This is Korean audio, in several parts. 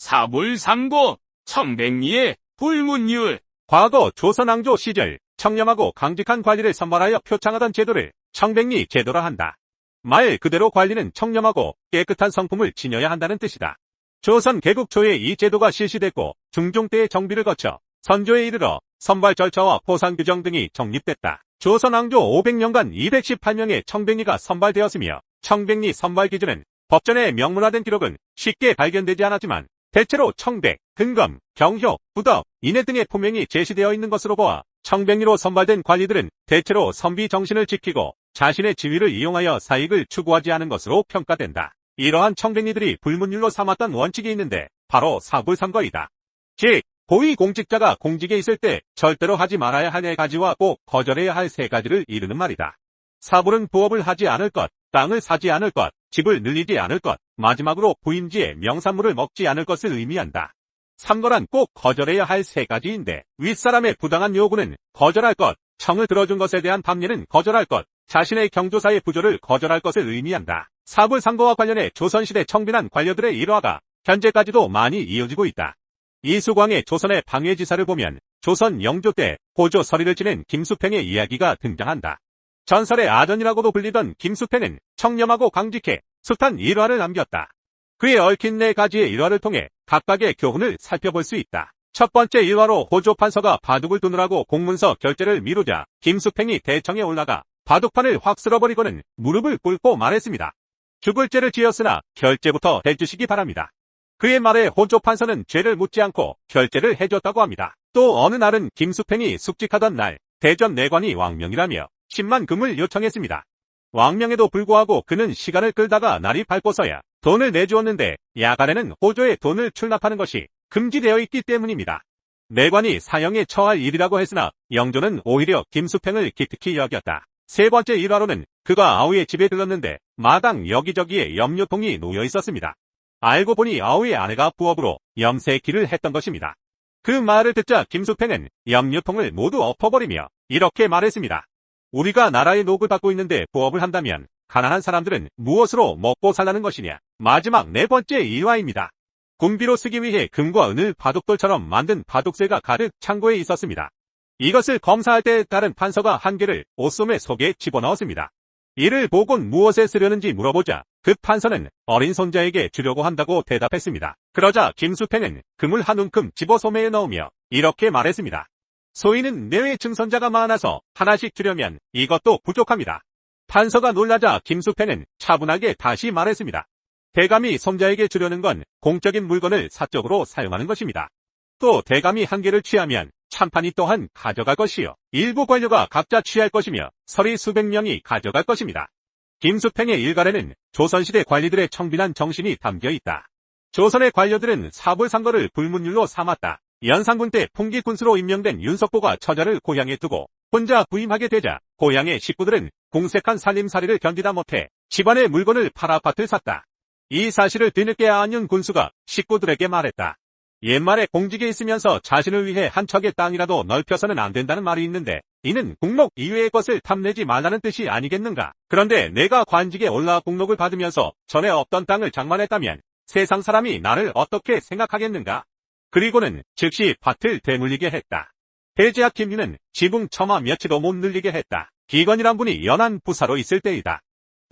사불상고, 청백리의 불문율. 과거 조선왕조 시절 청렴하고 강직한 관리를 선발하여 표창하던 제도를 청백리 제도라 한다. 말 그대로 관리는 청렴하고 깨끗한 성품을 지녀야 한다는 뜻이다. 조선 개국 초에 이 제도가 실시됐고 중종 때의 정비를 거쳐 선조에 이르러 선발 절차와 포상 규정 등이 정립됐다. 조선 왕조 500년간 218명의 청백리가 선발되었으며 청백리 선발 기준은 법전에 명문화된 기록은 쉽게 발견되지 않았지만 대체로 청백, 근검, 경효, 부덕, 인해 등의 포명이 제시되어 있는 것으로 보아 청백리로 선발된 관리들은 대체로 선비 정신을 지키고 자신의 지위를 이용하여 사익을 추구하지 않은 것으로 평가된다. 이러한 청백리들이 불문율로 삼았던 원칙이 있는데 바로 사불상거이다. 즉, 고위공직자가 공직에 있을 때 절대로 하지 말아야 할 4가지와 꼭 거절해야 할 3가지를 이르는 말이다. 사불은 부업을 하지 않을 것, 땅을 사지 않을 것, 집을 늘리지 않을 것, 마지막으로 부임지에 명산물을 먹지 않을 것을 의미한다. 삼거란 꼭 거절해야 할 3가지인데 윗사람의 부당한 요구는 거절할 것, 청을 들어준 것에 대한 밤례는 거절할 것, 자신의 경조사의 부조를 거절할 것을 의미한다. 사불상거와 관련해 조선시대 청빈한 관료들의 일화가 현재까지도 많이 이어지고 있다. 이수광의 조선의 방해지사를 보면 조선 영조 때 호조 서리를 지낸 김수팽의 이야기가 등장한다. 전설의 아전이라고도 불리던 김수팽은 청렴하고 강직해 숱한 일화를 남겼다. 그에 얽힌 4가지의 일화를 통해 각각의 교훈을 살펴볼 수 있다. 첫 번째 일화로 호조 판서가 바둑을 두느라고 공문서 결제를 미루자 김수팽이 대청에 올라가 바둑판을 확 쓸어버리고는 무릎을 꿇고 말했습니다. 죽을 죄를 지었으나 결제부터 해주시기 바랍니다. 그의 말에 호조 판서는 죄를 묻지 않고 결제를 해줬다고 합니다. 또 어느 날은 김수팽이 숙직하던 날 대전 내관이 왕명이라며 10만 금을 요청했습니다. 왕명에도 불구하고 그는 시간을 끌다가 날이 밝고서야 돈을 내주었는데 야간에는 호조의 돈을 출납하는 것이 금지되어 있기 때문입니다. 내관이 사형에 처할 일이라고 했으나 영조는 오히려 김수팽을 기특히 여겼다. 세 번째 일화로는 그가 아우의 집에 들렀는데 마당 여기저기에 염료통이 놓여 있었습니다. 알고 보니 아우의 아내가 부업으로 염세기를 했던 것입니다. 그 말을 듣자 김수팽은 염료통을 모두 엎어버리며 이렇게 말했습니다. 우리가 나라의 녹을 받고 있는데 부업을 한다면 가난한 사람들은 무엇으로 먹고 살라는 것이냐. 마지막 4번째 일화입니다. 군비로 쓰기 위해 금과 은을 바둑돌처럼 만든 바둑쇠가 가득 창고에 있었습니다. 이것을 검사할 때 다른 판서가 한 개를 옷소매 속에 집어넣었습니다. 이를 보곤 무엇에 쓰려는지 물어보자 그 판서는 어린 손자에게 주려고 한다고 대답했습니다. 그러자 김수팽은 금을 한 움큼 집어 소매에 넣으며 이렇게 말했습니다. 소인은 내외 증손자가 많아서 하나씩 주려면 이것도 부족합니다. 판서가 놀라자 김수팽은 차분하게 다시 말했습니다. 대감이 손자에게 주려는 건 공적인 물건을 사적으로 사용하는 것입니다. 또 대감이 한 개를 취하면 참판이 또한 가져갈 것이요. 일부 관료가 각자 취할 것이며 서리 수백 명이 가져갈 것입니다. 김수팽의 일갈에는 조선시대 관리들의 청빈한 정신이 담겨 있다. 조선의 관료들은 사불상거를 불문율로 삼았다. 연산군 때 풍기군수로 임명된 윤석보가 처자를 고향에 두고 혼자 부임하게 되자 고향의 식구들은 궁색한 살림살이를 견디다 못해 집안의 물건을 팔아 밭을 샀다. 이 사실을 뒤늦게 아는 군수가 식구들에게 말했다. 옛말에 공직에 있으면서 자신을 위해 한 척의 땅이라도 넓혀서는 안 된다는 말이 있는데 이는 국록 이외의 것을 탐내지 말라는 뜻이 아니겠는가. 그런데 내가 관직에 올라 국록을 받으면서 전에 없던 땅을 장만했다면 세상 사람이 나를 어떻게 생각하겠는가. 그리고는 즉시 밭을 되물리게 했다. 해제학 김유는 지붕 처마 몇치도 못 늘리게 했다. 기건이란 분이 연안 부사로 있을 때이다.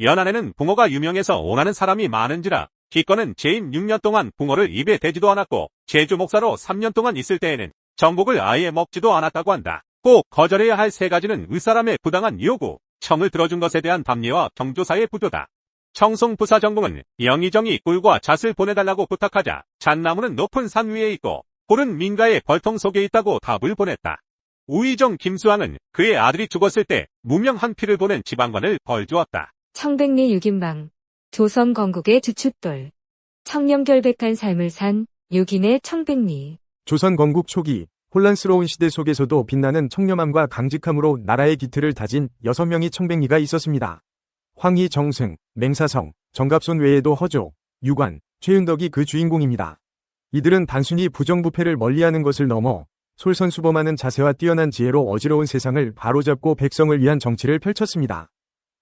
연안에는 붕어가 유명해서 오나는 사람이 많은지라 기건은 재임 6년 동안 붕어를 입에 대지도 않았고 제주 목사로 3년 동안 있을 때에는 전복을 아예 먹지도 않았다고 한다. 꼭 거절해야 할 3가지는 윗사람의 부당한 요구, 청을 들어준 것에 대한 밤례와 경조사의 부조다. 청송부사 정공은 영의정이 꿀과 잣을 보내달라고 부탁하자 잣나무는 높은 산 위에 있고 꿀은 민가의 벌통 속에 있다고 답을 보냈다. 우의정 김수왕은 그의 아들이 죽었을 때 무명한 피를 보낸 지방관을 벌주었다. 청백리 6인방, 조선 건국의 주춧돌, 청렴결백한 삶을 산 6인의 청백리. 조선 건국 초기 혼란스러운 시대 속에서도 빛나는 청렴함과 강직함으로 나라의 기틀을 다진 6명의 청백리가 있었습니다. 황희, 정승, 맹사성, 정갑손 외에도 허조, 유관, 최윤덕이 그 주인공입니다. 이들은 단순히 부정부패를 멀리하는 것을 넘어 솔선수범하는 자세와 뛰어난 지혜로 어지러운 세상을 바로잡고 백성을 위한 정치를 펼쳤습니다.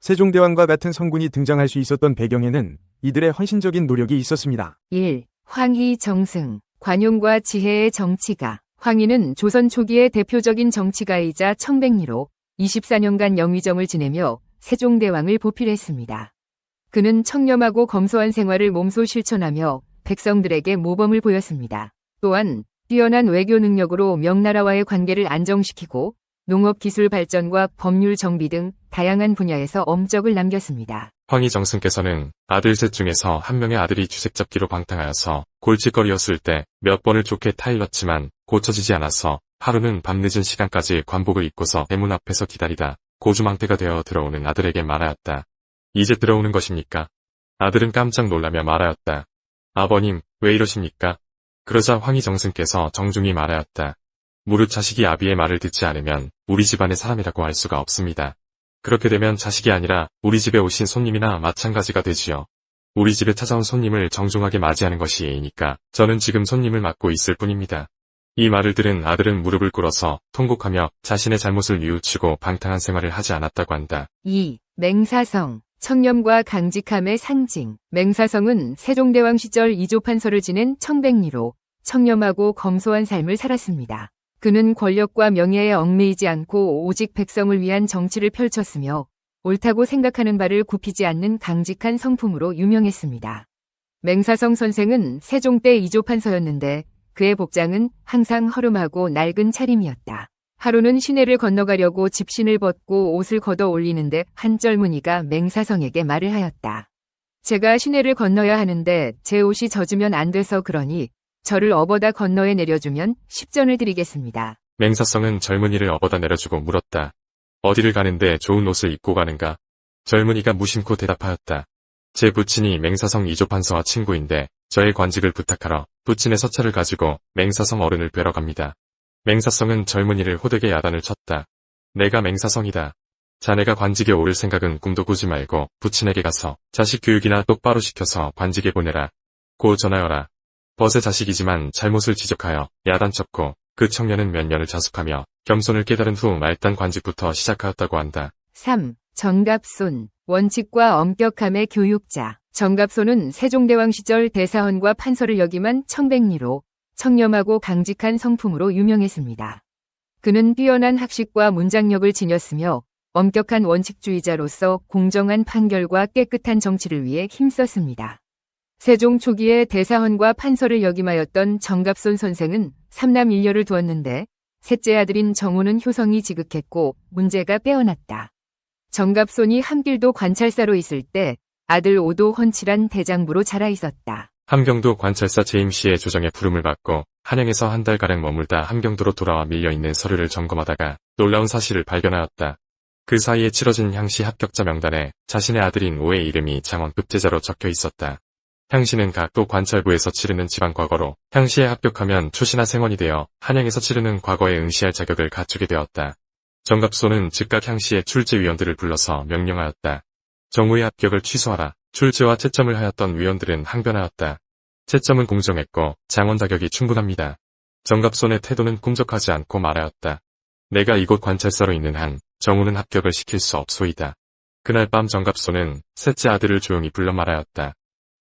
세종대왕과 같은 성군이 등장할 수 있었던 배경에는 이들의 헌신적인 노력이 있었습니다. 1. 황희 정승, 관용과 지혜의 정치가. 황희는 조선 초기의 대표적인 정치가이자 청백리로 24년간 영의정을 지내며 세종대왕을 보필했습니다. 그는 청렴하고 검소한 생활을 몸소 실천하며 백성들에게 모범을 보였습니다. 또한 뛰어난 외교 능력으로 명나라와의 관계를 안정시키고 농업 기술 발전과 법률 정비 등 다양한 분야에서 업적을 남겼습니다. 황희 정승께서는 아들 셋 중에서 한 명의 아들이 주색잡기로 방탕하여서 골칫거리였을 때 몇 번을 좋게 타일렀지만 고쳐지지 않아서 하루는 밤늦은 시간까지 관복을 입고서 대문 앞에서 기다리다 고주망태가 되어 들어오는 아들에게 말하였다. 이제 들어오는 것입니까? 아들은 깜짝 놀라며 말하였다. 아버님, 왜 이러십니까? 그러자 황희 정승께서 정중히 말하였다. 무릇 자식이 아비의 말을 듣지 않으면 우리 집안의 사람이라고 할 수가 없습니다. 그렇게 되면 자식이 아니라 우리 집에 오신 손님이나 마찬가지가 되지요. 우리 집에 찾아온 손님을 정중하게 맞이하는 것이 예의니까 저는 지금 손님을 맡고 있을 뿐입니다. 이 말을 들은 아들은 무릎을 꿇어서 통곡하며 자신의 잘못을 뉘우치고 방탕한 생활을 하지 않았다고 한다. 2. 맹사성, 청렴과 강직함의 상징. 맹사성은 세종대왕 시절 이조판서를 지낸 청백리로 청렴하고 검소한 삶을 살았습니다. 그는 권력과 명예에 얽매이지 않고 오직 백성을 위한 정치를 펼쳤으며 옳다고 생각하는 바를 굽히지 않는 강직한 성품으로 유명했습니다. 맹사성 선생은 세종 때 이조판서였는데 그의 복장은 항상 허름하고 낡은 차림이었다. 하루는 시내를 건너가려고 집신을 벗고 옷을 걷어 올리는데 한 젊은이가 맹사성에게 말을 하였다. 제가 시내를 건너야 하는데 제 옷이 젖으면 안 돼서 그러니 저를 업어다 건너에 내려주면 10전을 드리겠습니다. 맹사성은 젊은이를 업어다 내려주고 물었다. 어디를 가는데 좋은 옷을 입고 가는가? 젊은이가 무심코 대답하였다. 제 부친이 맹사성 이조판서와 친구인데 저의 관직을 부탁하러 부친의 서찰을 가지고 맹사성 어른을 뵈러 갑니다. 맹사성은 젊은이를 호되게 야단을 쳤다. 내가 맹사성이다. 자네가 관직에 오를 생각은 꿈도 꾸지 말고 부친에게 가서 자식 교육이나 똑바로 시켜서 관직에 보내라. 고 전하여라. 벗의 자식이지만 잘못을 지적하여 야단쳤고 그 청년은 몇 년을 자숙하며 겸손을 깨달은 후 말단 관직부터 시작하였다고 한다. 3. 정갑손, 원칙과 엄격함의 교육자. 정갑손은 세종대왕 시절 대사헌과 판서를 역임한 청백리로 청렴하고 강직한 성품으로 유명했습니다. 그는 뛰어난 학식과 문장력을 지녔으며 엄격한 원칙주의자로서 공정한 판결과 깨끗한 정치를 위해 힘썼습니다. 세종 초기에 대사헌과 판서를 역임하였던 정갑손 선생은 3남 1녀를 두었는데 셋째 아들인 정우는 효성이 지극했고 문제가 빼어났다. 정갑손이 함길도 관찰사로 있을 때 아들 오도 헌칠한 대장부로 자라 있었다. 함경도 관찰사 제임씨의 조정에 부름을 받고 한양에서 한 달가량 머물다 함경도로 돌아와 밀려있는 서류를 점검하다가 놀라운 사실을 발견하였다. 그 사이에 치러진 향시 합격자 명단에 자신의 아들인 오의 이름이 장원급제자로 적혀 있었다. 향시는 각도 관찰부에서 치르는 지방과거로 향시에 합격하면 초시나 생원이 되어 한양에서 치르는 과거에 응시할 자격을 갖추게 되었다. 정갑손은 즉각 향시의 출제위원들을 불러서 명령하였다. 정우의 합격을 취소하라. 출제와 채점을 하였던 위원들은 항변하였다. 채점은 공정했고 장원 자격이 충분합니다. 정갑손의 태도는 꿈적하지 않고 말하였다. 내가 이곳 관찰사로 있는 한 정우는 합격을 시킬 수 없소이다. 그날 밤 정갑손은 셋째 아들을 조용히 불러 말하였다.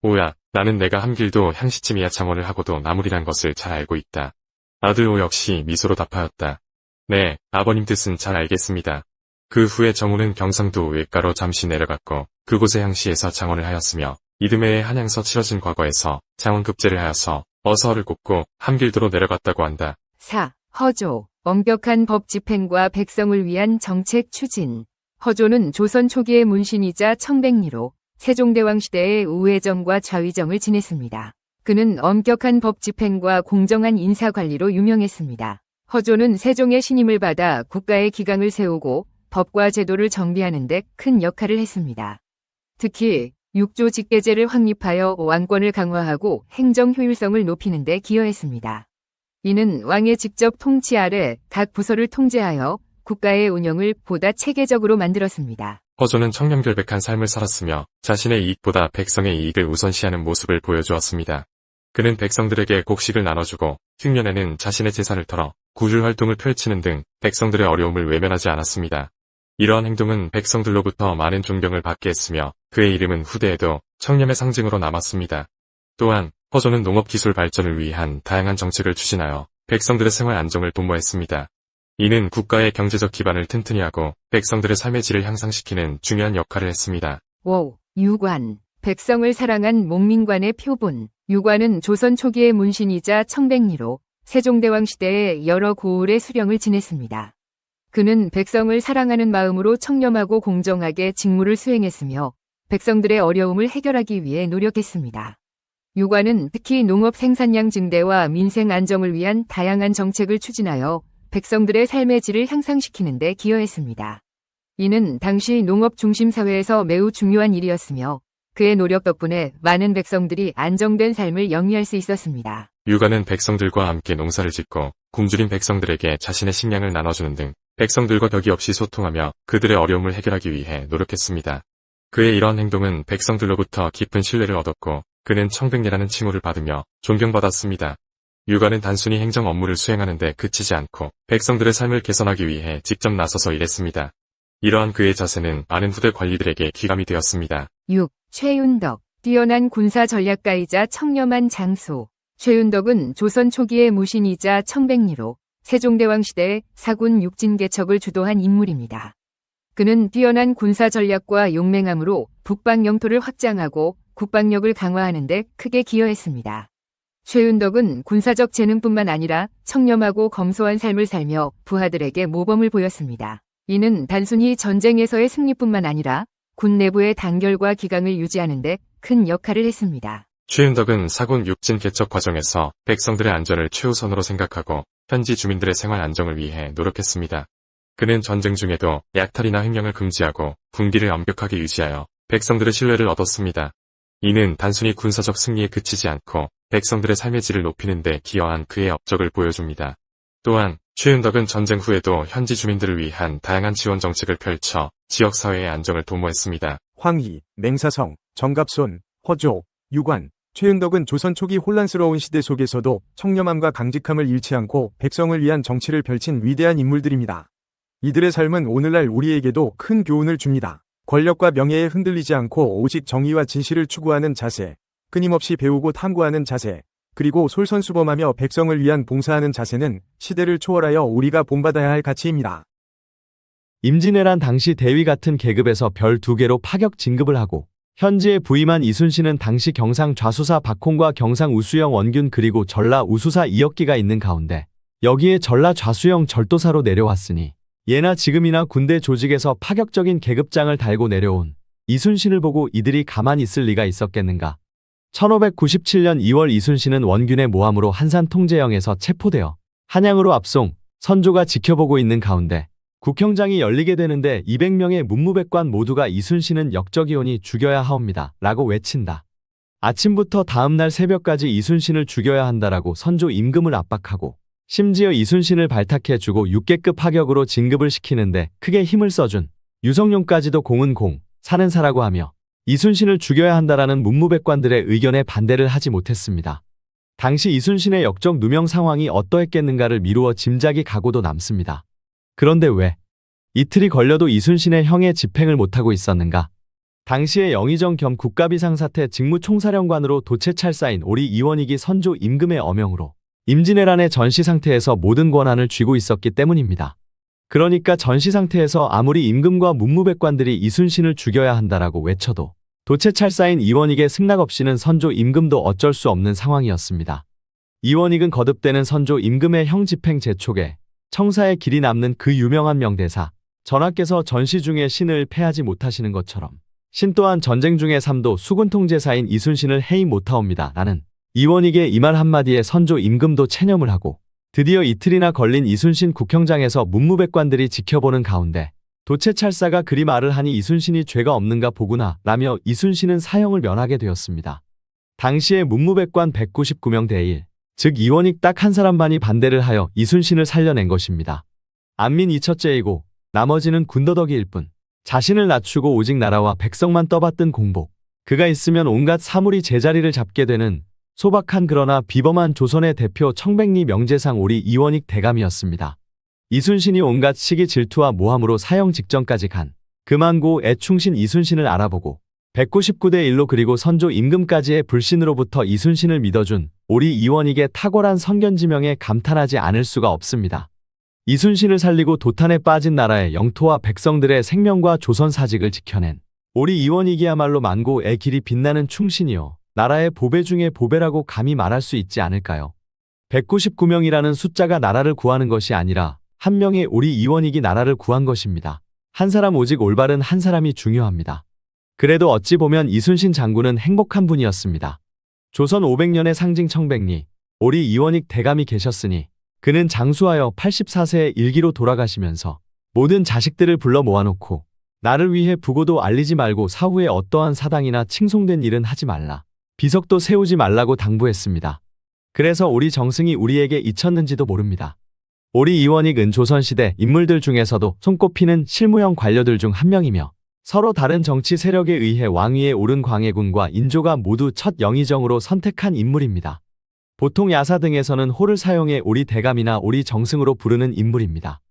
오야, 나는 내가 함길도 향시쯤이야 장원을 하고도 나무리란 것을 잘 알고 있다. 아들 오 역시 미소로 답하였다. 네, 아버님 뜻은 잘 알겠습니다. 그 후에 정우는 경상도 외가로 잠시 내려갔고 그곳의 향시에서 장원을 하였으며 이듬해에 한양서 치러진 과거에서 장원급제를 하여서 어서를 꼽고 함길도로 내려갔다고 한다. 4. 허조, 엄격한 법 집행과 백성을 위한 정책 추진. 허조는 조선 초기의 문신이자 청백리로 세종대왕 시대의 우회정과 좌위정을 지냈습니다. 그는 엄격한 법 집행과 공정한 인사관리로 유명했습니다. 허조는 세종의 신임을 받아 국가의 기강을 세우고 법과 제도를 정비하는 데 큰 역할을 했습니다. 특히 육조 직계제를 확립하여 왕권을 강화하고 행정 효율성을 높이는 데 기여했습니다. 이는 왕의 직접 통치 아래 각 부서를 통제하여 국가의 운영을 보다 체계적으로 만들었습니다. 허조는 청렴결백한 삶을 살았으며 자신의 이익보다 백성의 이익을 우선시하는 모습을 보여주었습니다. 그는 백성들에게 곡식을 나눠주고 흉년에는 자신의 재산을 털어 구줄 활동을 펼치는 등 백성들의 어려움을 외면하지 않았습니다. 이러한 행동은 백성들로부터 많은 존경을 받게 했으며 그의 이름은 후대에도 청렴의 상징으로 남았습니다. 또한 허조는 농업 기술 발전을 위한 다양한 정책을 추진하여 백성들의 생활 안정을 도모했습니다. 이는 국가의 경제적 기반을 튼튼히 하고 백성들의 삶의 질을 향상시키는 중요한 역할을 했습니다. 유관. 백성을 사랑한 목민관의 표본. 유관은 조선 초기의 문신이자 청백리로 세종대왕 시대에 여러 고을의 수령을 지냈습니다. 그는 백성을 사랑하는 마음으로 청렴하고 공정하게 직무를 수행했으며 백성들의 어려움을 해결하기 위해 노력했습니다. 유관은 특히 농업 생산량 증대와 민생 안정을 위한 다양한 정책을 추진하여 백성들의 삶의 질을 향상시키는 데 기여했습니다. 이는 당시 농업 중심 사회에서 매우 중요한 일이었으며 그의 노력 덕분에 많은 백성들이 안정된 삶을 영위할 수 있었습니다. 유관은 백성들과 함께 농사를 짓고 굶주린 백성들에게 자신의 식량을 나눠주는 등 백성들과 격이 없이 소통하며 그들의 어려움을 해결하기 위해 노력했습니다. 그의 이러한 행동은 백성들로부터 깊은 신뢰를 얻었고 그는 청백리라는 칭호를 받으며 존경받았습니다. 유관은 단순히 행정 업무를 수행하는 데 그치지 않고 백성들의 삶을 개선하기 위해 직접 나서서 일했습니다. 이러한 그의 자세는 많은 후대 관리들에게 귀감이 되었습니다. 6. 최윤덕. 뛰어난 군사 전략가이자 청렴한 장소. 최윤덕은 조선 초기의 무신이자 청백리로 세종대왕 시대에 사군 육진개척을 주도한 인물입니다. 그는 뛰어난 군사 전략과 용맹함으로 북방 영토를 확장하고 국방력을 강화하는 데 크게 기여했습니다. 최윤덕은 군사적 재능뿐만 아니라 청렴하고 검소한 삶을 살며 부하들에게 모범을 보였습니다. 이는 단순히 전쟁에서의 승리뿐만 아니라 군 내부의 단결과 기강을 유지하는 데 큰 역할을 했습니다. 최윤덕은 사군 육진 개척 과정에서 백성들의 안전을 최우선으로 생각하고 현지 주민들의 생활 안정을 위해 노력했습니다. 그는 전쟁 중에도 약탈이나 횡령을 금지하고 군기를 엄격하게 유지하여 백성들의 신뢰를 얻었습니다. 이는 단순히 군사적 승리에 그치지 않고 백성들의 삶의 질을 높이는 데 기여한 그의 업적을 보여줍니다. 또한 최윤덕은 전쟁 후에도 현지 주민들을 위한 다양한 지원 정책을 펼쳐 지역사회의 안정을 도모했습니다. 황희, 맹사성, 정갑손, 허조, 유관, 최윤덕은 조선 초기 혼란스러운 시대 속에서도 청렴함과 강직함을 잃지 않고 백성을 위한 정치를 펼친 위대한 인물들입니다. 이들의 삶은 오늘날 우리에게도 큰 교훈을 줍니다. 권력과 명예에 흔들리지 않고 오직 정의와 진실을 추구하는 자세, 끊임없이 배우고 탐구하는 자세, 그리고 솔선수범하며 백성을 위한 봉사하는 자세는 시대를 초월하여 우리가 본받아야 할 가치입니다. 임진왜란 당시 대위 같은 계급에서 별 2개로 파격 진급을 하고 현지에 부임한 이순신은 당시 경상 좌수사 박홍과 경상 우수영 원균 그리고 전라 우수사 이혁기가 있는 가운데 여기에 전라 좌수영 절도사로 내려왔으니 예나 지금이나 군대 조직에서 파격적인 계급장을 달고 내려온 이순신을 보고 이들이 가만히 있을 리가 있었겠는가. 1597년 2월 이순신은 원균의 모함으로 한산 통제영에서 체포되어 한양으로 압송, 선조가 지켜보고 있는 가운데 국형장이 열리게 되는데 200명의 문무백관 모두가 이순신은 역적이오니 죽여야 하옵니다 라고 외친다. 아침부터 다음날 새벽까지 이순신을 죽여야 한다라고 선조 임금을 압박하고 심지어 이순신을 발탁해주고 6계급 하격으로 진급을 시키는데 크게 힘을 써준 유성룡까지도 공은 공, 사는 사라고 하며 이순신을 죽여야 한다라는 문무백관들의 의견에 반대를 하지 못했습니다. 당시 이순신의 역적 누명 상황이 어떠했겠는가를 미루어 짐작이 가고도 남습니다. 그런데 왜 이틀이 걸려도 이순신의 형의 집행을 못하고 있었는가? 당시의 영의정 겸 국가비상사태 직무총사령관으로 도채찰사인 오리 이원익이 선조 임금의 어명으로 임진왜란의 전시상태에서 모든 권한을 쥐고 있었기 때문입니다. 그러니까 전시상태에서 아무리 임금과 문무백관들이 이순신을 죽여야 한다라고 외쳐도 도채찰사인 이원익의 승낙 없이는 선조 임금도 어쩔 수 없는 상황이었습니다. 이원익은 거듭되는 선조 임금의 형 집행 재촉에 청사의 길이 남는 그 유명한 명대사 전하께서 전시 중에 신을 패하지 못하시는 것처럼 신 또한 전쟁 중에 삼도 수군통제사인 이순신을 해임 못하옵니다 라는 이원익의 이 말 한마디에 선조 임금도 체념을 하고 드디어 이틀이나 걸린 이순신 국형장에서 문무백관들이 지켜보는 가운데 도채찰사가 그리 말을 하니 이순신이 죄가 없는가 보구나 라며 이순신은 사형을 면하게 되었습니다. 당시에 문무백관 199명 대 1, 즉 이원익 딱 한 사람만이 반대를 하여 이순신을 살려낸 것입니다. 안민 이처째이고 나머지는 군더더기일 뿐 자신을 낮추고 오직 나라와 백성만 떠받든 공복, 그가 있으면 온갖 사물이 제자리를 잡게 되는 소박한 그러나 비범한 조선의 대표 청백리 명제상 오리 이원익 대감이었습니다. 이순신이 온갖 시기 질투와 모함으로 사형 직전까지 간 금안고 애충신 이순신을 알아보고 199대 1로 그리고 선조 임금까지의 불신으로부터 이순신을 믿어준 오리 이원익의 탁월한 선견지명에 감탄하지 않을 수가 없습니다. 이순신을 살리고 도탄에 빠진 나라의 영토와 백성들의 생명과 조선 사직을 지켜낸 오리 이원익이야말로 만고의 길이 빛나는 충신이요. 나라의 보배 중에 보배라고 감히 말할 수 있지 않을까요? 199명이라는 숫자가 나라를 구하는 것이 아니라 한 명의 오리 이원익이 나라를 구한 것입니다. 한 사람 오직 올바른 한 사람이 중요합니다. 그래도 어찌 보면 이순신 장군은 행복한 분이었습니다. 조선 500년의 상징 청백리, 오리 이원익 대감이 계셨으니 그는 장수하여 84세의 일기로 돌아가시면서 모든 자식들을 불러 모아놓고 나를 위해 부고도 알리지 말고 사후에 어떠한 사당이나 칭송된 일은 하지 말라. 비석도 세우지 말라고 당부했습니다. 그래서 오리 정승이 우리에게 잊혔는지도 모릅니다. 오리 이원익은 조선시대 인물들 중에서도 손꼽히는 실무형 관료들 중 한 명이며 서로 다른 정치 세력에 의해 왕위에 오른 광해군과 인조가 모두 첫 영의정으로 선택한 인물입니다. 보통 야사 등에서는 호를 사용해 오리 대감이나 오리 정승으로 부르는 인물입니다.